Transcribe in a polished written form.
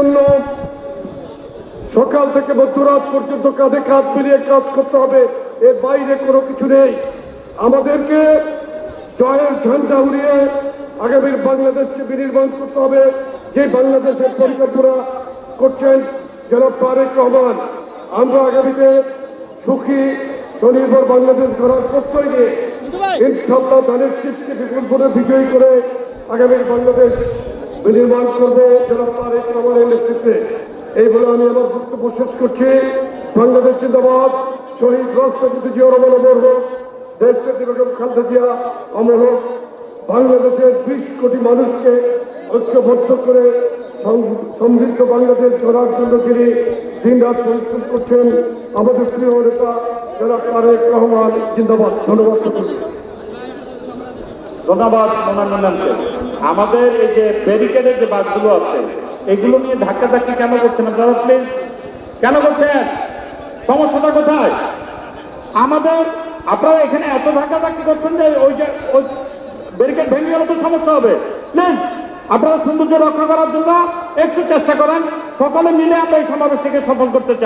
জন্য সকাল থেকে মধ্যরাত পর্যন্ত কাঁধে কাঁধ মিলিয়ে কাজ করতে হবে, এর বাইরে কোনো কিছু নেই। আমাদেরকে জয়ের ঝান্ডা উড়িয়ে আগামীর বাংলাদেশকে বিনির্মাণ করতে হবে, যে বাংলাদেশের পরিকল্পনা করছেন জনাব তারেক রহমান। আমরা আগামীতে সুখী স্বনির্ভর বাংলাদেশ গড়ার প্রত্যয় নিয়ে ইনশাআল্লাহ ধানের শীষকে বিপুল ভোটে বিজয়ী করে আগামীর বাংলাদেশ বিনির্মাণ করবো জনাব তারেক রহমানের নেতৃত্বে। এই বলে আমি আমার বক্তব্য শেষ করছি। বাংলাদেশ জিন্দাবাদ, শহীদ রাষ্ট্রপতি জিয়াউর রহমান অমর হোক, দেশনেত্রী বেগম খালেদা জিয়া অমর হোক। বাংলাদেশের 20 কোটি মানুষকে ঐক্যবদ্ধ করে সমৃদ্ধ বাংলাদেশ গড়ার জন্য তিনি দিনরাত পরিশ্রম করছেন আমাদের প্রিয় নেতা জনাব তারেক রহমান জিন্দাবাদ। ধন্যবাদ। ধন্যবাদ মোনান্নানকে। আমাদের এই যে ব্যারিকেডের যে বাসগুলো আছে এগুলো নিয়ে ধাক্কাধাক্কি কেন করছেন আপনারা? প্লিজ কেন করছেন? সমস্যাটা কোথায়? আমাদের আপনারা এখানে এত ধাক্কাধাক্কি করছেন যে ওই ব্যারিকেড ভেঙে গেলে তো সমস্যা হবে। প্লিজ আপনারা সৌন্দর্য রক্ষা করার জন্য একটু চেষ্টা করেন। সকলে মিলে আমরা এই সমাবেশটিকে সফল করতে চাই।